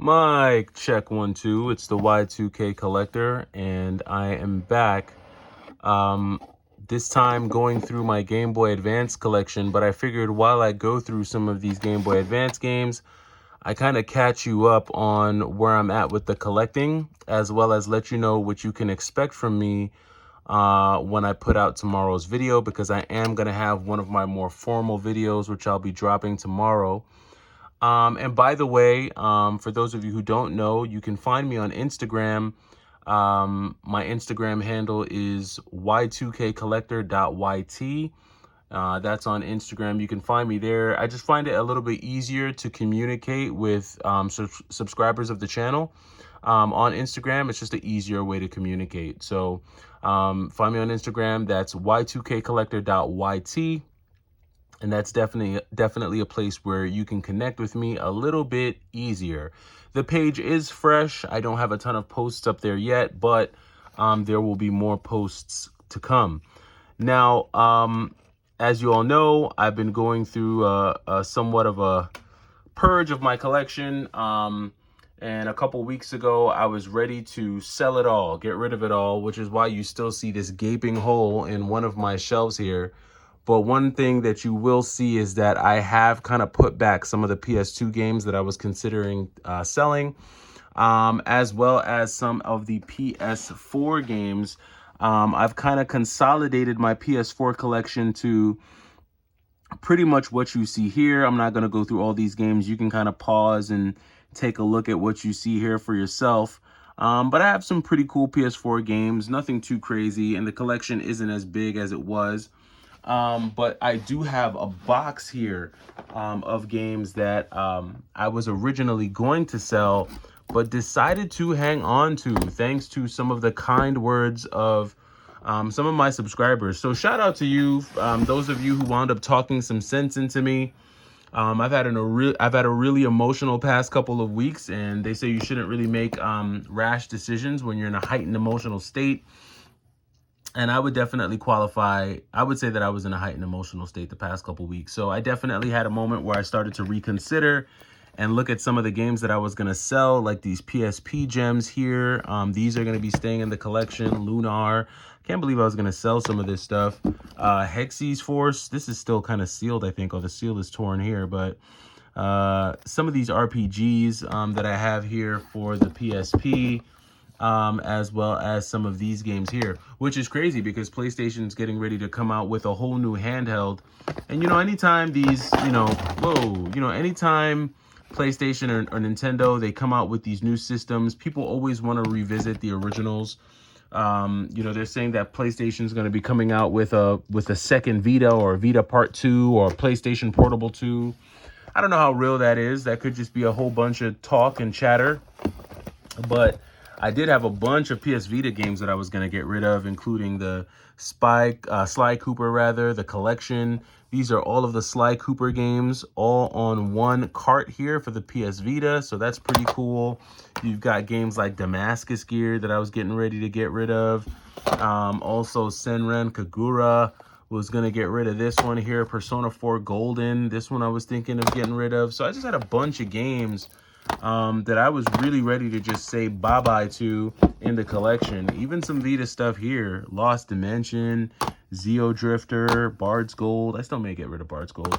Mic check 1 2. It's the Y2K collector, and I am back. This time going through my Game Boy Advance collection, but I figured while I go through some of these Game Boy Advance games, I kind of catch you up on where I'm at with the collecting, as well as let you know what you can expect from me when I put out tomorrow's video, because I am going to have one of my more formal videos, which I'll be dropping tomorrow. And by the way, for those of you who don't know, you can find me on Instagram. My Instagram handle is y2kcollector.yt. That's on Instagram. You can find me there. I just find it a little bit easier to communicate with subscribers of the channel. On Instagram, it's just an easier way to communicate. So find me on Instagram. That's y2kcollector.yt. And that's definitely a place where you can connect with me a little bit easier. The page is fresh. I don't have a ton of posts up there yet, but there will be more posts to come. Now, as you all know, I've been going through somewhat of a purge of my collection. And a couple weeks ago, I was ready to sell it all, get rid of it all, which is why you still see this gaping hole in one of my shelves here. But one thing that you will see is that I have kind of put back some of the PS2 games that I was considering selling, as well as some of the PS4 games. I've kind of consolidated my PS4 collection to pretty much what you see here. I'm not going to go through all these games. You can kind of pause and take a look at what you see here for yourself. But I have some pretty cool PS4 games, nothing too crazy, and the collection isn't as big as it was. But I do have a box here of games that I was originally going to sell, but decided to hang on to thanks to some of the kind words of some of my subscribers. So shout out to you, those of you who wound up talking some sense into me. I've had a really emotional past couple of weeks, and they say you shouldn't really make rash decisions when you're in a heightened emotional state. And I would definitely qualify. I would say that I was in a heightened emotional state the past couple weeks. So I definitely had a moment where I started to reconsider and look at some of the games that I was going to sell, like these PSP gems here. These are going to be staying in the collection. Lunar. Can't believe I was going to sell some of this stuff. Hexy's Force. This is still kind of sealed, I think. Oh, the seal is torn here. But some of these RPGs that I have here for the PSP. As well as some of these games here, which is crazy because PlayStation's getting ready to come out with a whole new handheld. And, anytime these, anytime PlayStation or Nintendo, they come out with these new systems, people always want to revisit the originals. They're saying that PlayStation's going to be coming out with a second Vita, or Vita Part 2, or PlayStation Portable 2. I don't know how real that is. That could just be a whole bunch of talk and chatter. But I did have a bunch of PS Vita games that I was going to get rid of, including the Sly Cooper, the collection. These are all of the Sly Cooper games, all on one cart here for the PS Vita, so that's pretty cool. You've got games like Damascus Gear that I was getting ready to get rid of. Also, Senran Kagura was going to get rid of this one here. Persona 4 Golden, this one I was thinking of getting rid of. So I just had a bunch of games that I was really ready to just say bye-bye to in the collection. Even some Vita stuff here. Lost Dimension, Zeo Drifter, Bard's Gold. I still may get rid of Bard's Gold.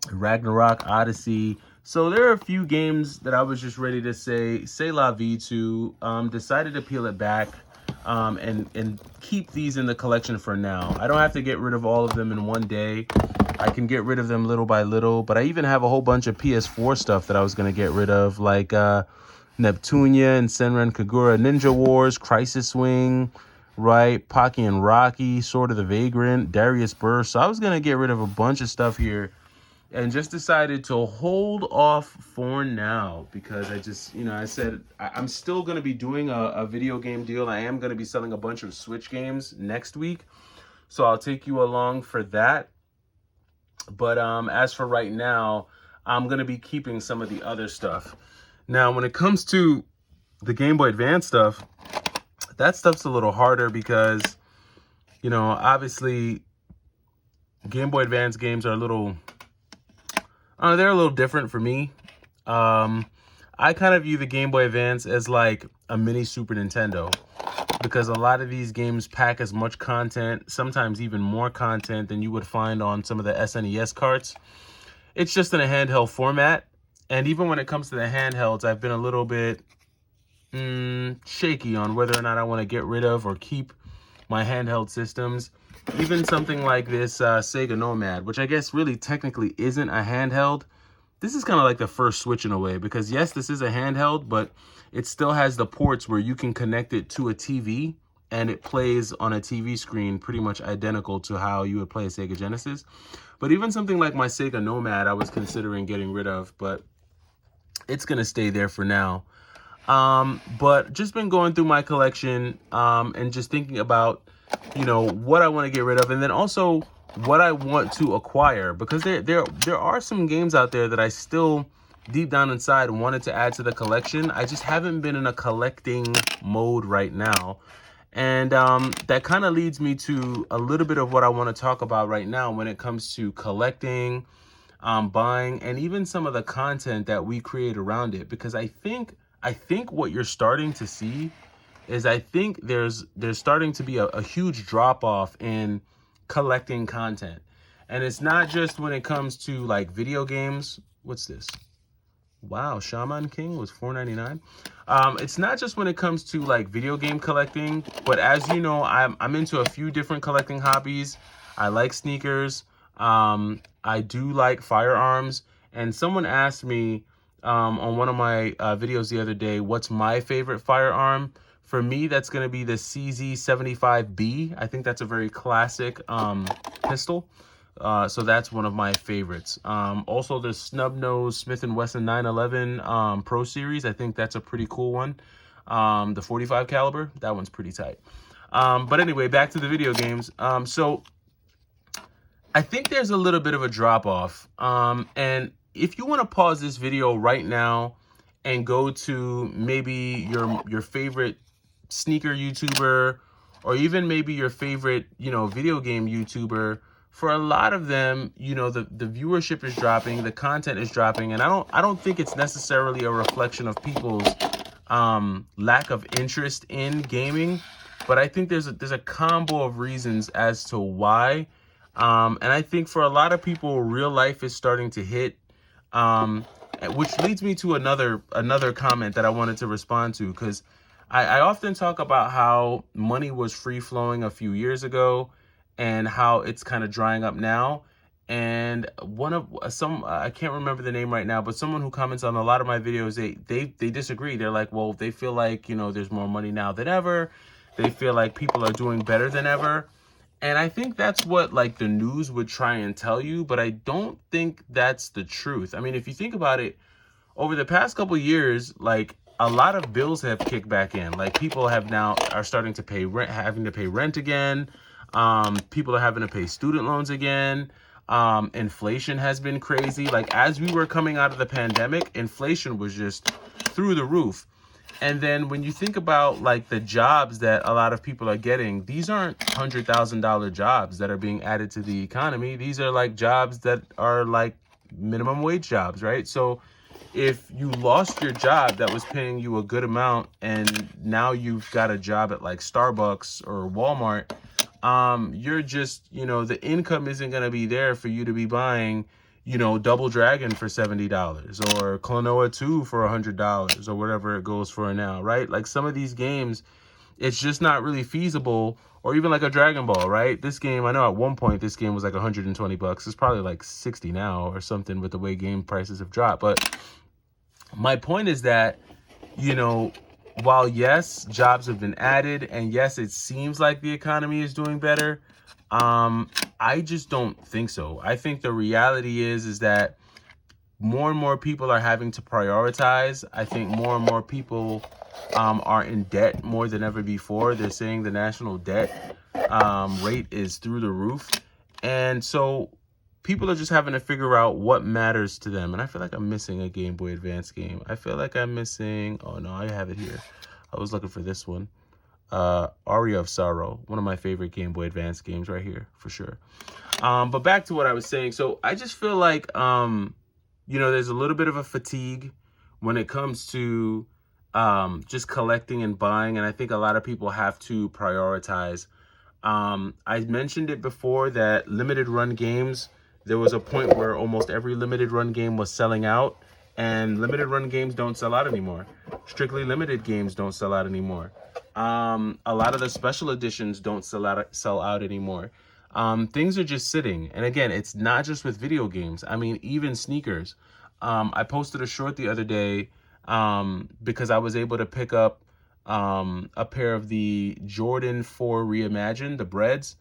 Ragnarok Odyssey. So there are a few games that I was just ready to say la vie to. Decided to peel it back and keep these in the collection for now. I don't have to get rid of all of them in one day. I can get rid of them little by little, but I even have a whole bunch of PS4 stuff that I was going to get rid of, like Neptunia and Senran Kagura, Ninja Wars, Crisis Wing, right? Pocky and Rocky, Sword of the Vagrant, Darius Burst. So I was going to get rid of a bunch of stuff here and just decided to hold off for now because I just, I said I'm still going to be doing a video game deal. I am going to be selling a bunch of Switch games next week, so I'll take you along for that. But as for right now, I'm going to be keeping some of the other stuff. Now, when it comes to the Game Boy Advance stuff, that stuff's a little harder because, obviously, Game Boy Advance games are they're a little different for me. I kind of view the Game Boy Advance as like a mini Super Nintendo, because a lot of these games pack as much content, sometimes even more content than you would find on some of the SNES carts. It's just in a handheld format. And even when it comes to the handhelds, I've been a little bit shaky on whether or not I want to get rid of or keep my handheld systems. Even something like this Sega Nomad, which I guess really technically isn't a handheld. This is kind of like the first Switch in a way, because yes, this is a handheld, but it still has the ports where you can connect it to a TV and it plays on a TV screen pretty much identical to how you would play a Sega Genesis. But even something like my Sega Nomad, I was considering getting rid of, but it's going to stay there for now. But just been going through my collection and just thinking about, what I want to get rid of, and then also what I want to acquire, because there are some games out there that I still deep down inside wanted to add to the collection. I just haven't been in a collecting mode right now. And that kind of leads me to a little bit of what I want to talk about right now when it comes to collecting, buying, and even some of the content that we create around it. Because I think what you're starting to see is, I think there's starting to be a huge drop off in collecting content. And it's not just when it comes to like video games. What's this? Wow, Shaman King was $4.99. It's not just when it comes to like video game collecting, but as you know, I'm into a few different collecting hobbies. I like sneakers. I do like firearms. And someone asked me on one of my videos the other day, what's my favorite firearm? For me, that's going to be the CZ75B. I think that's a very classic pistol. So that's one of my favorites. Also, the Snub Nose Smith & Wesson 911 Pro Series. I think that's a pretty cool one. The 45 caliber, that one's pretty tight. But anyway, back to the video games. So I think there's a little bit of a drop off. And if you want to pause this video right now and go to maybe your favorite sneaker YouTuber, or even maybe your favorite, video game YouTuber, for a lot of them, the viewership is dropping, the content is dropping, and I don't think it's necessarily a reflection of people's lack of interest in gaming, but I think there's a combo of reasons as to why. And I think for a lot of people, real life is starting to hit, which leads me to another comment that I wanted to respond to, because I often talk about how money was free flowing a few years ago and how it's kind of drying up now. And one of I can't remember the name right now, but someone who comments on a lot of my videos, they disagree. They're like, well, they feel like, there's more money now than ever. They feel like people are doing better than ever. And I think that's what like the news would try and tell you, but I don't think that's the truth. I mean, if you think about it, over the past couple of years, like a lot of bills have kicked back in. Like people are starting to pay rent, having to pay rent again. People are having to pay student loans again. Inflation has been crazy. Like as we were coming out of the pandemic, inflation was just through the roof. And then when you think about like the jobs that a lot of people are getting, these aren't $100,000 jobs that are being added to the economy. These are like jobs that are like minimum wage jobs, right? So if you lost your job that was paying you a good amount and now you've got a job at like Starbucks or Walmart, you're just, the income isn't going to be there for you to be buying, Double Dragon for $70 or Klonoa 2 for $100 or whatever it goes for now, right? Like some of these games, it's just not really feasible. Or even like a Dragon Ball, right? This game, I know at one point this game was like $120. It's probably like 60 now or something with the way game prices have dropped. But my point is that, while yes, jobs have been added, and yes, it seems like the economy is doing better, I just don't think so. I think the reality is that more and more people are having to prioritize. I think more and more people are in debt more than ever before. They're saying the national debt rate is through the roof. And so people are just having to figure out what matters to them. And I feel like I'm missing a Game Boy Advance game. I feel like I'm missing, oh no, I have it here. I was looking for this one. Aria of Sorrow, one of my favorite Game Boy Advance games right here, for sure. But back to what I was saying. So I just feel like there's a little bit of a fatigue when it comes to just collecting and buying. And I think a lot of people have to prioritize. I mentioned it before that limited run games, there was a point where almost every limited run game was selling out, and limited run games don't sell out anymore. Strictly limited games don't sell out anymore. A lot of the special editions don't sell out anymore. Things are just sitting. And again, it's not just with video games. I mean, even sneakers. I posted a short the other day because I was able to pick up a pair of the Jordan 4 Reimagined, the Breads,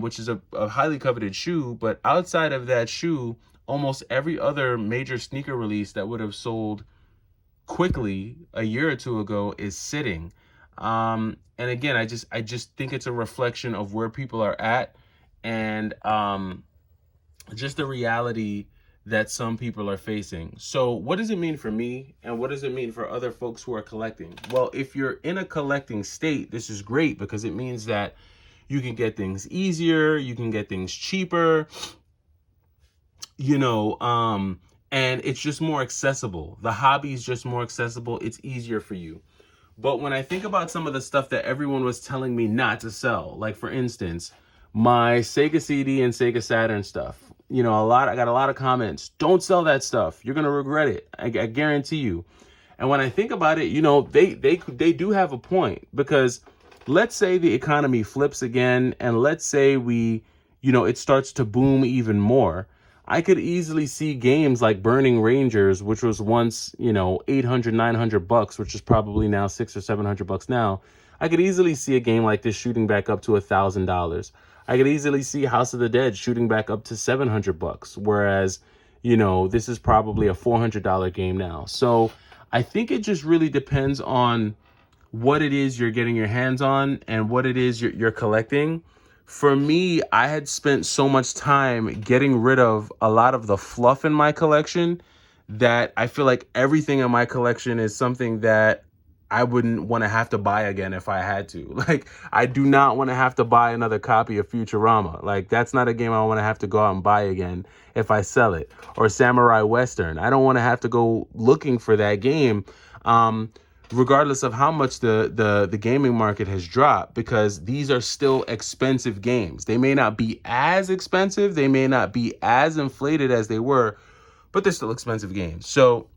which is a highly coveted shoe. But outside of that shoe, almost every other major sneaker release that would have sold quickly a year or two ago is sitting. And again, I just think it's a reflection of where people are at, and just the reality that some people are facing. So what does it mean for me, and what does it mean for other folks who are collecting? Well, if you're in a collecting state, this is great because it means that you can get things easier, you can get things cheaper, and it's just more accessible. The hobby is just more accessible. It's easier for you. But when I think about some of the stuff that everyone was telling me not to sell, like for instance, my Sega CD and Sega Saturn stuff, I got a lot of comments. Don't sell that stuff. You're going to regret it. I guarantee you. And when I think about it, they do have a point, because let's say the economy flips again, and let's say it starts to boom even more. I could easily see games like Burning Rangers, which was once, $800, $900, which is probably now $600 or $700 now. I could easily see a game like this shooting back up to $1,000. I could easily see House of the Dead shooting back up to $700, whereas, this is probably a $400 game now. So I think it just really depends on what it is you're getting your hands on and what it is you're collecting. For me, I had spent so much time getting rid of a lot of the fluff in my collection that I feel like everything in my collection is something that I wouldn't want to have to buy again if I had to. Like, I do not want to have to buy another copy of Futurama. Like, that's not a game I want to have to go out and buy again if I sell it. Or Samurai Western. I don't want to have to go looking for that game, regardless of how much the gaming market has dropped, because these are still expensive games. They may not be as expensive, they may not be as inflated as they were, but they're still expensive games. So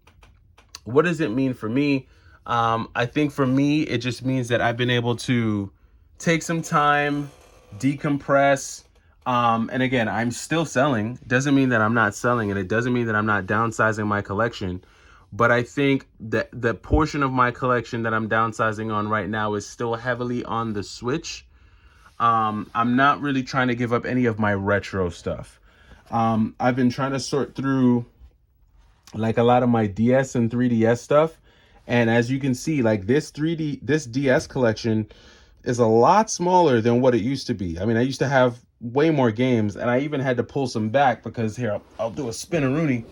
what does it mean for me? I think for me, it just means that I've been able to take some time, decompress. And again, I'm still selling. Doesn't mean that I'm not selling, and it doesn't mean that I'm not downsizing my collection. But I think that the portion of my collection that I'm downsizing on right now is still heavily on the Switch. I'm not really trying to give up any of my retro stuff. I've been trying to sort through like a lot of my DS and 3DS stuff. And as you can see, like this DS collection is a lot smaller than what it used to be. I mean, I used to have way more games, and I even had to pull some back because here, I'll do a spin-a-rooney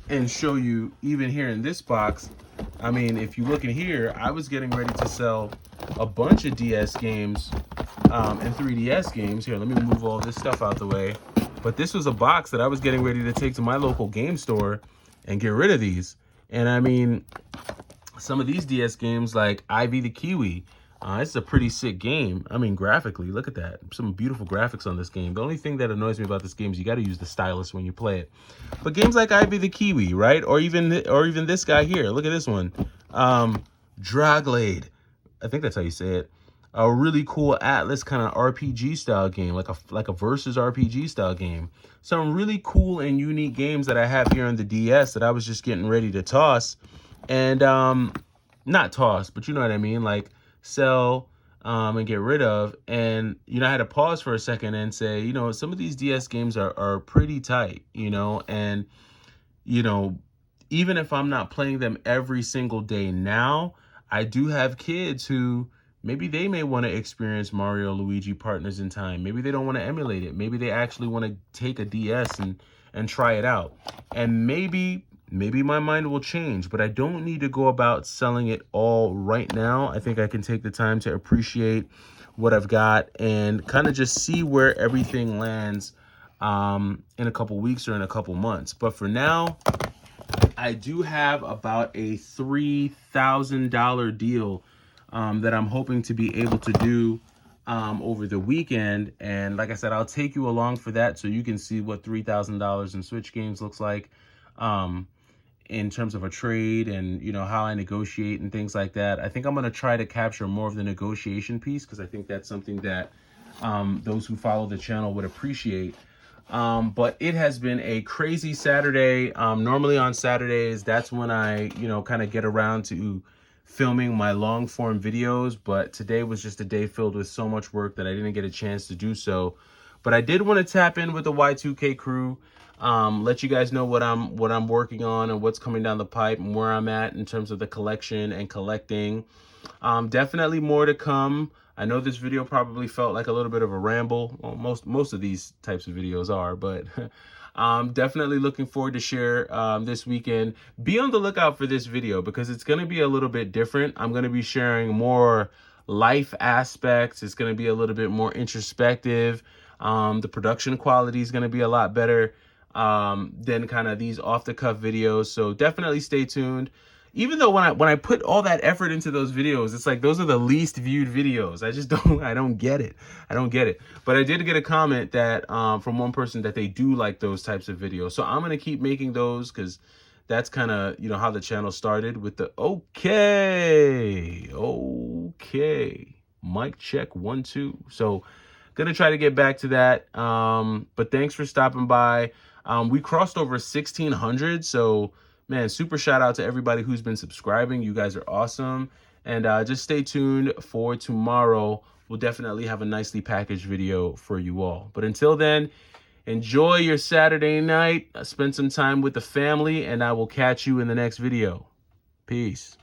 and show you even here in this box. I mean, if you look in here, I was getting ready to sell a bunch of DS games and 3DS games. Here, let me move all this stuff out the way. But this was a box that I was getting ready to take to my local game store and get rid of these. And I mean, some of these DS games like Ivy the Kiwi, it's a pretty sick game. I mean, graphically, look at that. Some beautiful graphics on this game. The only thing that annoys me about this game is you got to use the stylus when you play it. But games like Ivy the Kiwi, right? Or even this guy here. Look at this one. Draglade. I think that's how you say it. A really cool Atlas kind of RPG style game, like a versus RPG style game. Some really cool and unique games that I have here on the DS that I was just getting ready to toss. And not toss, but you know what I mean, like sell and get rid of. And I had to pause for a second and say, some of these DS games are pretty tight, and even if I'm not playing them every single day now, I do have kids who maybe they may want to experience Mario Luigi Partners in Time. Maybe they don't want to emulate it. Maybe they actually want to take a DS and try it out. And maybe my mind will change, but I don't need to go about selling it all right now. I think I can take the time to appreciate what I've got and kind of just see where everything lands in a couple weeks or in a couple months. But for now, I do have about a $3,000 deal that I'm hoping to be able to do over the weekend. And like I said, I'll take you along for that so you can see what $3,000 in Switch games looks like in terms of a trade, and you know how I negotiate and things like that. I think I'm going to try to capture more of the negotiation piece because I think that's something that those who follow the channel would appreciate. But it has been a crazy Saturday. Normally on Saturdays, that's when I, you know, kind of get around to filming my long form videos. But today was just a day filled with so much work that I didn't get a chance to do so. But I did want to tap in with the Y2K crew, let you guys know what I'm working on and what's coming down the pipe and where I'm at in terms of the collection and collecting. Definitely more to come. I know this video probably felt like a little bit of a ramble. Well, most of these types of videos are, but I'm definitely looking forward to share this weekend. Be on the lookout for this video because it's going to be a little bit different. I'm going to be sharing more life aspects. It's going to be a little bit more introspective. The production quality is going to be a lot better than kind of these off-the-cuff videos. So definitely stay tuned. Even though when I put all that effort into those videos, it's like those are the least viewed videos. I don't get it. I don't get it. But I did get a comment that from one person that they do like those types of videos. So I'm gonna keep making those because that's kind of, you know, how the channel started with the okay, mic check 1 2. So gonna try to get back to that. But thanks for stopping by. We crossed over 1,600, so man, super shout out to everybody who's been subscribing. You guys are awesome. And just stay tuned for tomorrow. We'll definitely have a nicely packaged video for you all. But until then, enjoy your Saturday night. Spend some time with the family, and I will catch you in the next video. Peace.